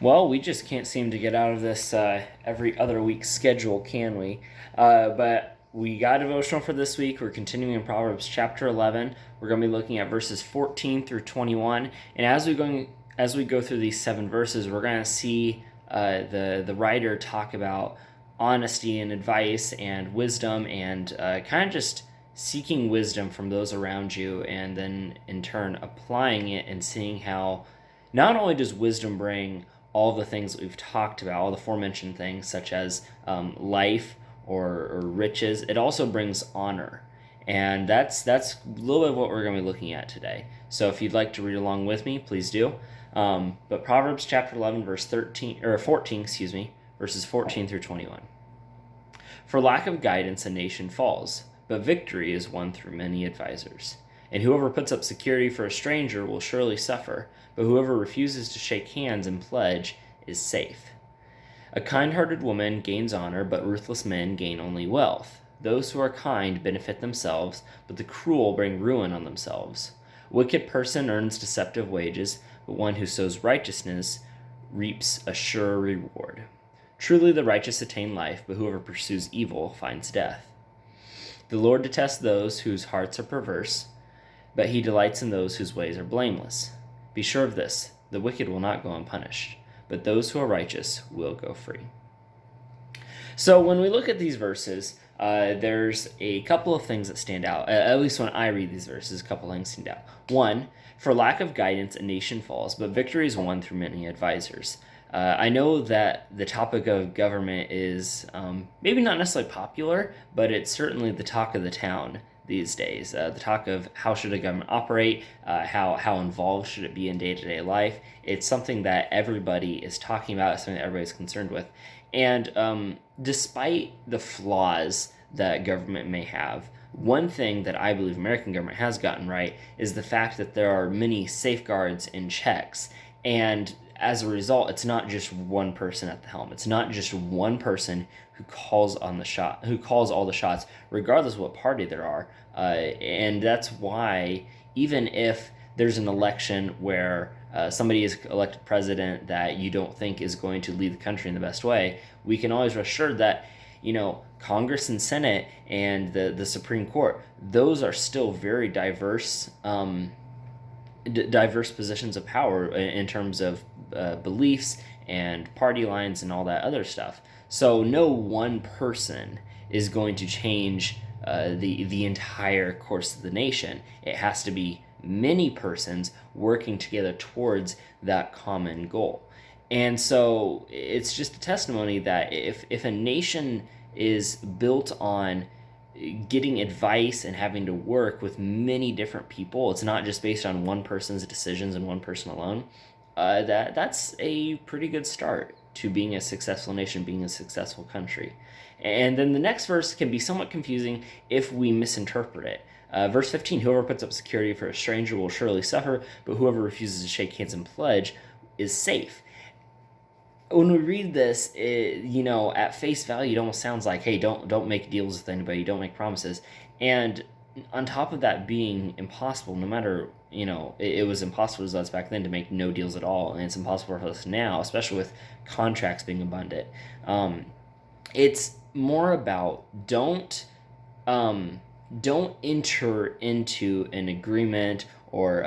Well, we just can't seem to get out of this every other week schedule, can we? But we got a devotional for this week. We're continuing in Proverbs chapter 11. We're going to be looking at verses 14 through 21. And as we go through these 7 verses, we're going to see the writer talk about honesty and advice and wisdom and kind of just seeking wisdom from those around you, and then in turn applying it and seeing how not only does wisdom bring all the things that we've talked about, all the aforementioned things such as life or riches, it also brings honor. And that's a little bit of what we're going to be looking at today. So if you'd like to read along with me, please do. But Proverbs chapter 11, verse 14, verses 14 through 21. For lack of guidance, a nation falls, but victory is won through many advisers. And whoever puts up security for a stranger will surely suffer, but whoever refuses to shake hands and pledge is safe. A kind-hearted woman gains honor, but ruthless men gain only wealth. Those who are kind benefit themselves, but the cruel bring ruin on themselves. A wicked person earns deceptive wages, but one who sows righteousness reaps a sure reward. Truly the righteous attain life, but whoever pursues evil finds death. The Lord detests those whose hearts are perverse, but he delights in those whose ways are blameless. Be sure of this, the wicked will not go unpunished, but those who are righteous will go free. So when we look at these verses, there's a couple of things that stand out. At least when I read these verses, a couple of things stand out. One, for lack of guidance, a nation falls, but victory is won through many advisers. I know that the topic of government is maybe not necessarily popular, but it's certainly the talk of the town these days. The talk of how should a government operate, how involved should it be in day-to-day life. It's something that everybody is talking about, it's something that everybody's concerned with. And despite the flaws that government may have, one thing that I believe American government has gotten right is the fact that there are many safeguards and checks. And as a result, it's not just one person at the helm. It's not just one person who calls all the shots, regardless of what party there are. And that's why even if there's an election where somebody is elected president that you don't think is going to lead the country in the best way, we can always rest assured that, Congress and Senate and the Supreme Court, those are still very diverse positions of power in terms of beliefs and party lines and all that other stuff. So no one person is going to change the entire course of the nation. It has to be many persons working together towards that common goal. And so it's just a testimony that if a nation is built on getting advice and having to work with many different people, it's not just based on one person's decisions and one person alone, that's a pretty good start to being a successful nation, being a successful country. And then the next verse can be somewhat confusing if we misinterpret it. Verse 15, whoever puts up security for a stranger will surely suffer, but whoever refuses to shake hands and pledge is safe. When we read this, at face value, it almost sounds like, hey, don't make deals with anybody, don't make promises. And on top of that being impossible, no matter, it was impossible to us back then to make no deals at all, and it's impossible for us now, especially with contracts being abundant. It's more about don't enter into an agreement or,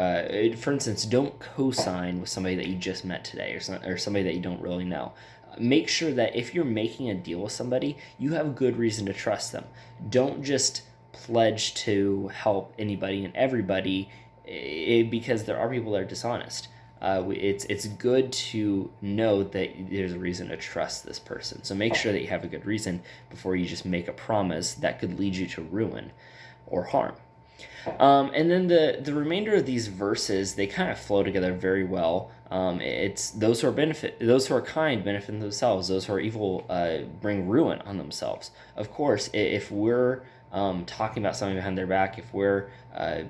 for instance, don't co-sign with somebody that you just met today or somebody that you don't really know. Make sure that if you're making a deal with somebody, you have good reason to trust them. Don't just pledge to help anybody and everybody because there are people that are dishonest. It's good to know that there's a reason to trust this person. So make sure that you have a good reason before you just make a promise that could lead you to ruin or harm. And then the remainder of these verses, they kind of flow together very well. It's those who are kind benefit themselves. Those who are evil bring ruin on themselves. Of course, if we're talking about something behind their back, if we're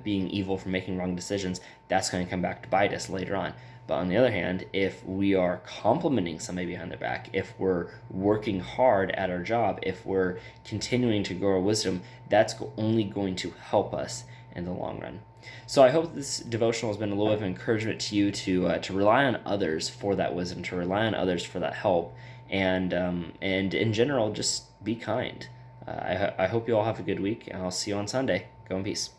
being evil for making wrong decisions, that's going to come back to bite us later on. But on the other hand, if we are complimenting somebody behind their back, if we're working hard at our job, if we're continuing to grow our wisdom, that's only going to help us in the long run. So I hope this devotional has been a little bit of encouragement to you to rely on others for that wisdom, to rely on others for that help, and in general, just be kind. I hope you all have a good week, and I'll see you on Sunday. Go in peace.